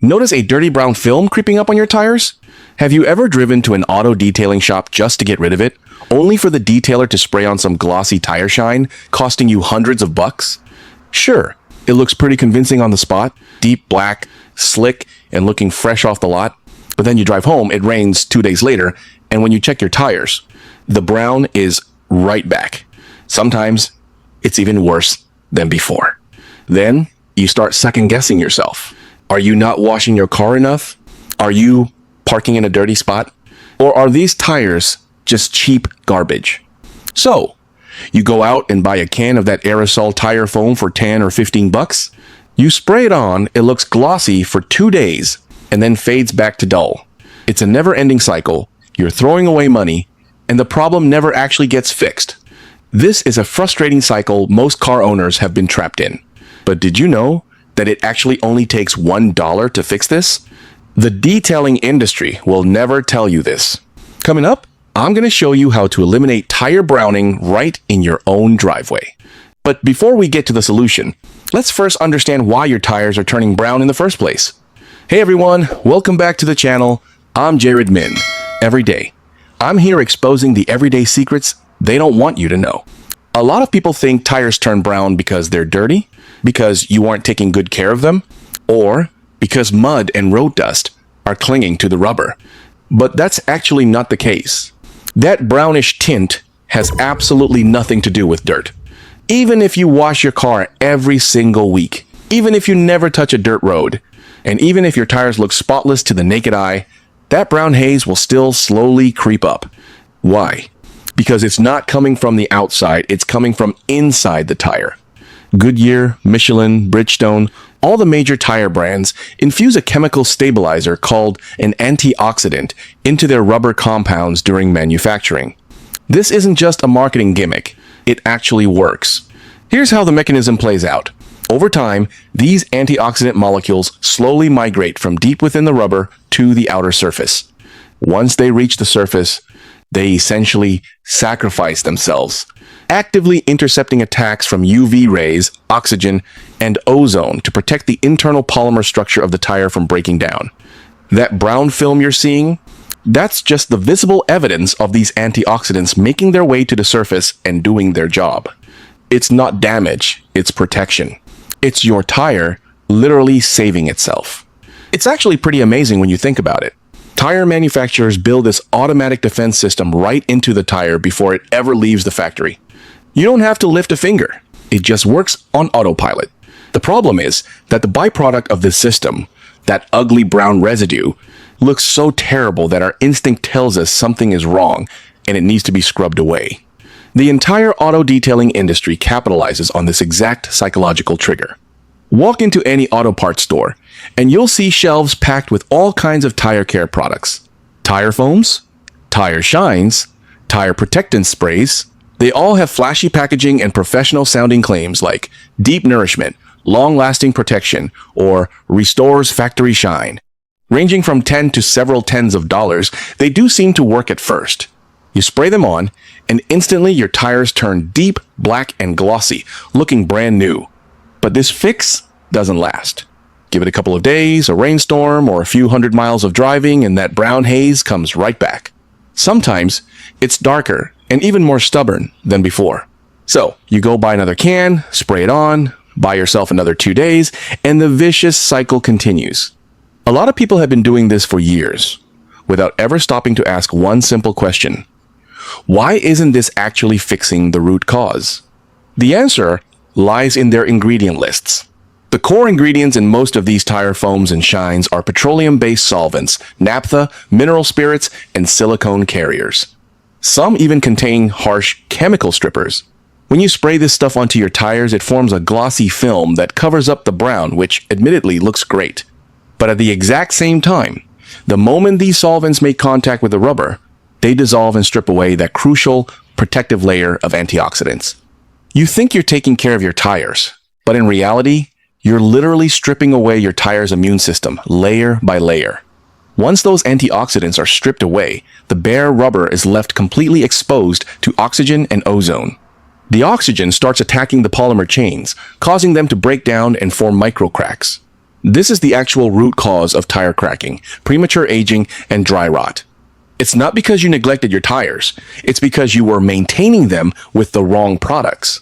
Notice a dirty brown film creeping up on your tires? Have you ever driven to an auto detailing shop just to get rid of it, only for the detailer to spray on some glossy tire shine, costing you hundreds of bucks? Sure, it looks pretty convincing on the spot, deep black, slick, and looking fresh off the lot. But then you drive home, it rains 2 days later, and when you check your tires, the brown is right back. Sometimes it's even worse than before. Then you start second-guessing yourself. Are you not washing your car enough? Are you parking in a dirty spot? Or are these tires just cheap garbage? So, you go out and buy a can of that aerosol tire foam for 10 or 15 bucks. You spray it on, it looks glossy for 2 days, and then fades back to dull. It's a never-ending cycle. You're throwing away money, and the problem never actually gets fixed. This is a frustrating cycle most car owners have been trapped in. But did you know that it actually only takes $1 to fix this? The detailing industry will never tell you this. Coming up, I'm going to show you how to eliminate tire browning right in your own driveway. But before we get to the solution, let's first understand why your tires are turning brown in the first place. Hey everyone, welcome back to the channel. I'm Jared Min. Every day, I'm here exposing the everyday secrets they don't want you to know. A lot of people think tires turn brown because they're dirty, because you aren't taking good care of them, or because mud and road dust are clinging to the rubber. But that's actually not the case. That brownish tint has absolutely nothing to do with dirt. Even if you wash your car every single week, even if you never touch a dirt road, and even if your tires look spotless to the naked eye, that brown haze will still slowly creep up. Why? Because it's not coming from the outside, it's coming from inside the tire. Goodyear, Michelin, Bridgestone, all the major tire brands infuse a chemical stabilizer called an antioxidant into their rubber compounds during manufacturing. This isn't just a marketing gimmick, it actually works. Here's how the mechanism plays out. Over time, these antioxidant molecules slowly migrate from deep within the rubber to the outer surface. Once they reach the surface, they essentially sacrifice themselves, actively intercepting attacks from UV rays, oxygen, and ozone to protect the internal polymer structure of the tire from breaking down. That brown film you're seeing, that's just the visible evidence of these antioxidants making their way to the surface and doing their job. It's not damage, it's protection. It's your tire literally saving itself. It's actually pretty amazing when you think about it. Tire manufacturers build this automatic defense system right into the tire before it ever leaves the factory. You don't have to lift a finger. It just works on autopilot. The problem is that the byproduct of this system, that ugly brown residue, looks so terrible that our instinct tells us something is wrong and it needs to be scrubbed away. The entire auto detailing industry capitalizes on this exact psychological trigger. Walk into any auto parts store, and you'll see shelves packed with all kinds of tire care products. Tire foams, tire shines, tire protectant sprays. They all have flashy packaging and professional-sounding claims like deep nourishment, long-lasting protection, or restores factory shine. Ranging from 10 to several tens of dollars, they do seem to work at first. You spray them on, and instantly your tires turn deep, black, and glossy, looking brand new. But this fix doesn't last. Give it a couple of days, a rainstorm, or a few hundred miles of driving, and that brown haze comes right back. Sometimes it's darker and even more stubborn than before. So you go buy another can, spray it on, buy yourself another 2 days, and the vicious cycle continues. A lot of people have been doing this for years, without ever stopping to ask one simple question. Why isn't this actually fixing the root cause? The answer lies in their ingredient lists. The core ingredients in most of these tire foams and shines are petroleum-based solvents, naphtha, mineral spirits, and silicone carriers. Some even contain harsh chemical strippers. When you spray this stuff onto your tires, it forms a glossy film that covers up the brown, which admittedly looks great. But at the exact same time, the moment these solvents make contact with the rubber, they dissolve and strip away that crucial protective layer of antioxidants. You think you're taking care of your tires, but in reality, you're literally stripping away your tire's immune system, layer by layer. Once those antioxidants are stripped away, the bare rubber is left completely exposed to oxygen and ozone. The oxygen starts attacking the polymer chains, causing them to break down and form microcracks. This is the actual root cause of tire cracking, premature aging, and dry rot. It's not because you neglected your tires. It's because you were maintaining them with the wrong products.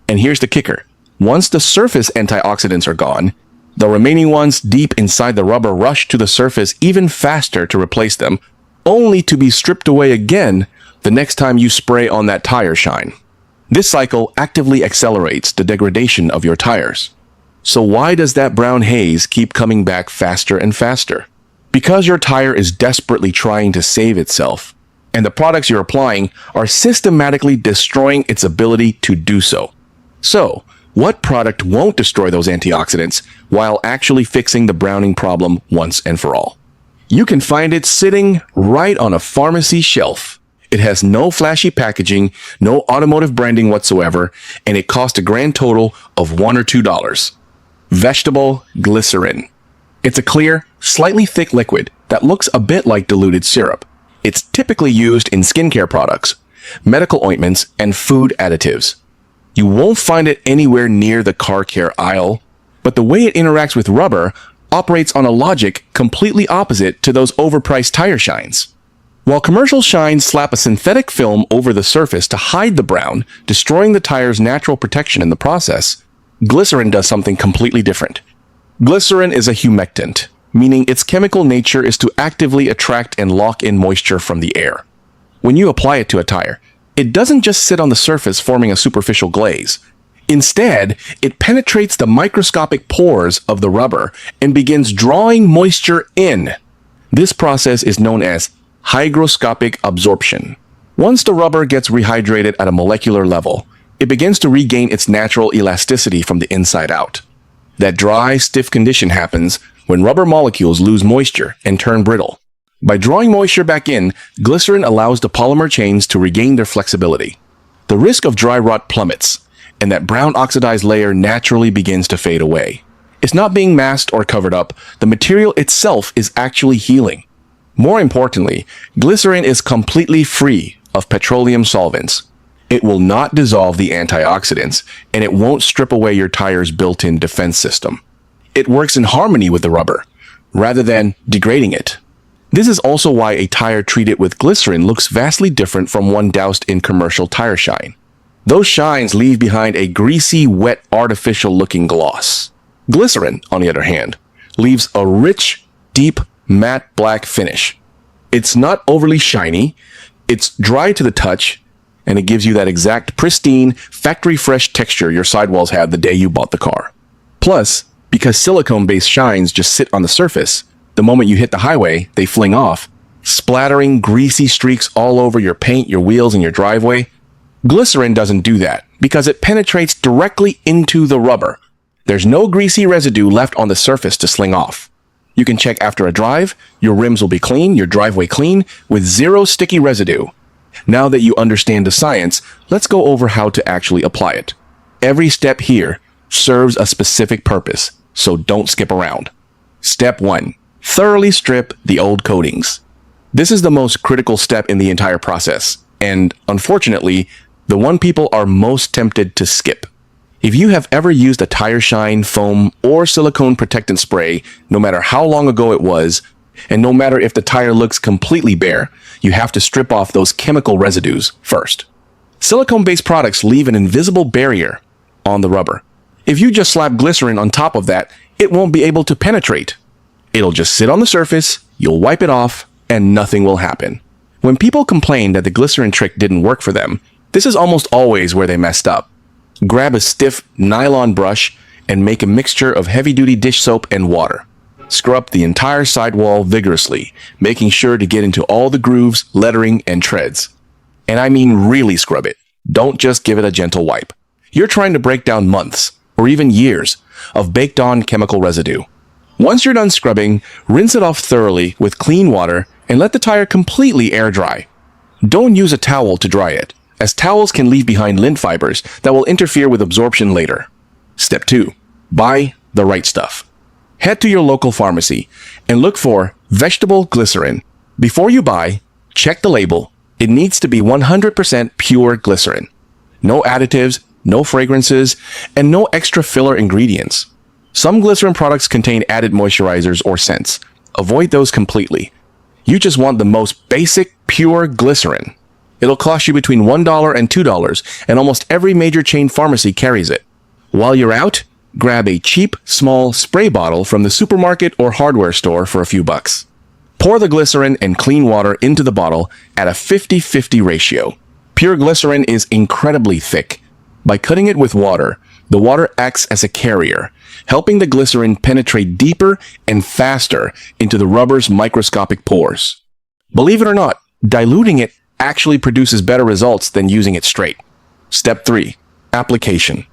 And here's the kicker. Once the surface antioxidants are gone, the remaining ones deep inside the rubber rush to the surface even faster to replace them, only to be stripped away again the next time you spray on that tire shine. This cycle actively accelerates the degradation of your tires. So why does that brown haze keep coming back faster and faster? Because your tire is desperately trying to save itself, and the products you're applying are systematically destroying its ability to do so. So, what product won't destroy those antioxidants while actually fixing the browning problem once and for all? You can find it sitting right on a pharmacy shelf. It has no flashy packaging, no automotive branding whatsoever, and it costs a grand total of $1 or $2. Vegetable glycerin. It's a clear, slightly thick liquid that looks a bit like diluted syrup. It's typically used in skincare products, medical ointments, and food additives. You won't find it anywhere near the car care aisle, but the way it interacts with rubber operates on a logic completely opposite to those overpriced tire shines. While commercial shines slap a synthetic film over the surface to hide the brown, destroying the tire's natural protection in the process, glycerin does something completely different. Glycerin is a humectant, meaning its chemical nature is to actively attract and lock in moisture from the air. When you apply it to a tire, it doesn't just sit on the surface forming a superficial glaze. Instead, it penetrates the microscopic pores of the rubber and begins drawing moisture in. This process is known as hygroscopic absorption. Once the rubber gets rehydrated at a molecular level, it begins to regain its natural elasticity from the inside out. That dry, stiff condition happens when rubber molecules lose moisture and turn brittle. By drawing moisture back in, glycerin allows the polymer chains to regain their flexibility. The risk of dry rot plummets, and that brown oxidized layer naturally begins to fade away. It's not being masked or covered up. The material itself is actually healing. More importantly, glycerin is completely free of petroleum solvents. It will not dissolve the antioxidants, and it won't strip away your tire's built-in defense system. It works in harmony with the rubber, rather than degrading it. This is also why a tire treated with glycerin looks vastly different from one doused in commercial tire shine. Those shines leave behind a greasy, wet, artificial-looking gloss. Glycerin, on the other hand, leaves a rich, deep, matte black finish. It's not overly shiny, it's dry to the touch, and it gives you that exact pristine, factory-fresh texture your sidewalls had the day you bought the car. Plus, because silicone-based shines just sit on the surface, the moment you hit the highway, they fling off, splattering greasy streaks all over your paint, your wheels, and your driveway. Glycerin doesn't do that because it penetrates directly into the rubber. There's no greasy residue left on the surface to sling off. You can check after a drive, your rims will be clean, your driveway clean, with zero sticky residue. Now that you understand the science, let's go over how to actually apply it. Every step here serves a specific purpose, so don't skip around. Step 1. Thoroughly strip the old coatings. This is the most critical step in the entire process, and unfortunately, the one people are most tempted to skip. If you have ever used a tire shine, foam, or silicone protectant spray, no matter how long ago it was, and no matter if the tire looks completely bare, you have to strip off those chemical residues first. Silicone-based products leave an invisible barrier on the rubber. If you just slap glycerin on top of that, it won't be able to penetrate. It'll just sit on the surface, you'll wipe it off, and nothing will happen. When people complain that the glycerin trick didn't work for them, this is almost always where they messed up. Grab a stiff nylon brush and make a mixture of heavy-duty dish soap and water. Scrub the entire sidewall vigorously, making sure to get into all the grooves, lettering, and treads. And I mean really scrub it. Don't just give it a gentle wipe. You're trying to break down months, or even years, of baked-on chemical residue. Once you're done scrubbing, rinse it off thoroughly with clean water and let the tire completely air dry. Don't use a towel to dry it, as towels can leave behind lint fibers that will interfere with absorption later. Step 2. Buy the right stuff. Head to your local pharmacy and look for vegetable glycerin. Before you buy, check the label. It needs to be 100% pure glycerin. No additives, no fragrances, and no extra filler ingredients. Some glycerin products contain added moisturizers or scents. Avoid those completely. You just want the most basic, pure glycerin. It'll cost you between $1 and $2, and almost every major chain pharmacy carries it. While you're out, grab a cheap, small spray bottle from the supermarket or hardware store for a few bucks. Pour the glycerin and clean water into the bottle at a 50-50 ratio. Pure glycerin is incredibly thick. By cutting it with water, the water acts as a carrier, helping the glycerin penetrate deeper and faster into the rubber's microscopic pores. Believe it or not, diluting it actually produces better results than using it straight. Step 3. Application.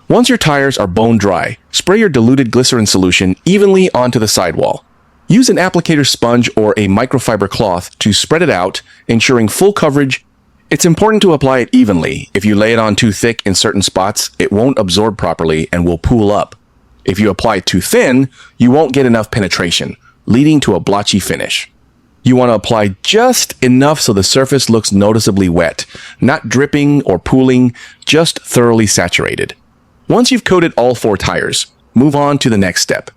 Once your tires are bone dry, spray your diluted glycerin solution evenly onto the sidewall. Use an applicator sponge or a microfiber cloth to spread it out, ensuring full coverage. It's important to apply it evenly. If you lay it on too thick in certain spots, it won't absorb properly and will pool up. If you apply it too thin, you won't get enough penetration, leading to a blotchy finish. You want to apply just enough so the surface looks noticeably wet, not dripping or pooling, just thoroughly saturated. Once you've coated all 4 tires, move on to the next step.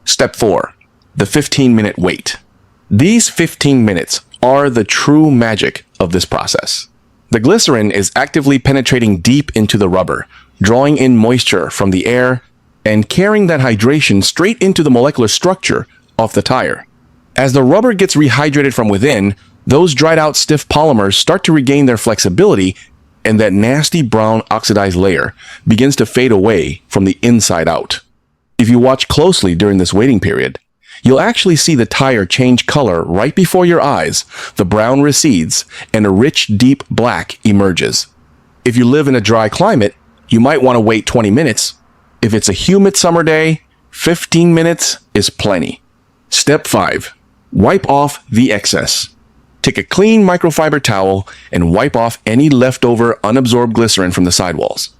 Step 4. The 15-minute wait. These 15 minutes are the true magic of this process. The glycerin is actively penetrating deep into the rubber, drawing in moisture from the air and carrying that hydration straight into the molecular structure of the tire. As the rubber gets rehydrated from within, those dried out stiff polymers start to regain their flexibility, and that nasty brown oxidized layer begins to fade away from the inside out. If you watch closely during this waiting period, you'll actually see the tire change color right before your eyes. The brown recedes and a rich, deep black emerges. If you live in a dry climate, you might want to wait 20 minutes. If it's a humid summer day, 15 minutes is plenty. Step 5. Wipe off the excess. Take a clean microfiber towel and wipe off any leftover unabsorbed glycerin from the sidewalls.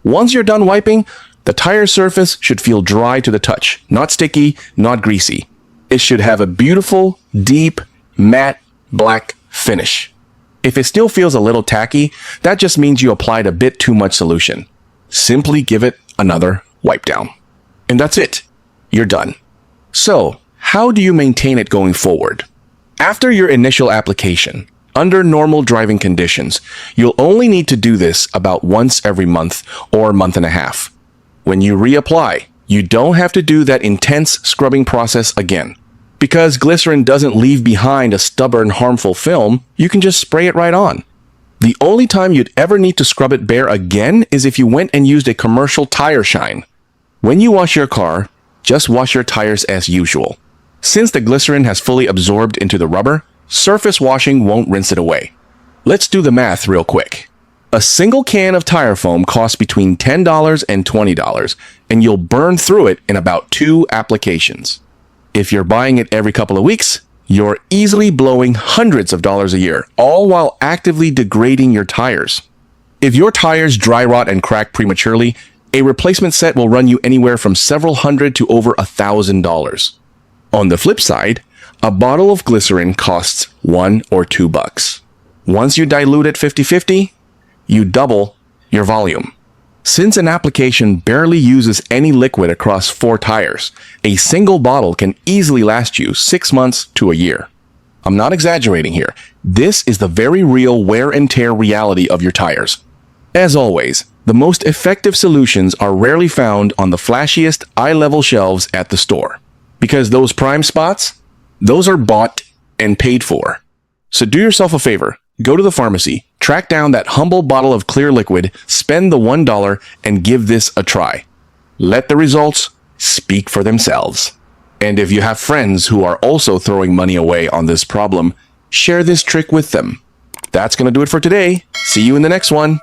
Once you're done wiping, the tire surface should feel dry to the touch, not sticky, not greasy. It should have a beautiful, deep, matte, black finish. If it still feels a little tacky, that just means you applied a bit too much solution. Simply give it another wipe down. And that's it. You're done. So, how do you maintain it going forward? After your initial application, under normal driving conditions, you'll only need to do this about once every month or month and a half. When you reapply, you don't have to do that intense scrubbing process again. Because glycerin doesn't leave behind a stubborn, harmful film, you can just spray it right on. The only time you'd ever need to scrub it bare again is if you went and used a commercial tire shine. When you wash your car, just wash your tires as usual. Since the glycerin has fully absorbed into the rubber, surface washing won't rinse it away. Let's do the math real quick. A single can of tire foam costs between $10 and $20, and you'll burn through it in about 2 applications. If you're buying it every couple of weeks, you're easily blowing hundreds of dollars a year, all while actively degrading your tires. If your tires dry rot and crack prematurely, a replacement set will run you anywhere from several hundred to over $1,000. On the flip side, a bottle of glycerin costs $1 or $2. Once you dilute it 50-50, you double your volume. Since an application barely uses any liquid across 4 tires, a single bottle can easily last you 6 months to a year. I'm not exaggerating here. This is the very real wear and tear reality of your tires. As always, the most effective solutions are rarely found on the flashiest eye-level shelves at the store. Because those prime spots, those are bought and paid for. So do yourself a favor. Go to the pharmacy, track down that humble bottle of clear liquid, spend the $1, and give this a try. Let the results speak for themselves. And if you have friends who are also throwing money away on this problem, share this trick with them. That's going to do it for today. See you in the next one.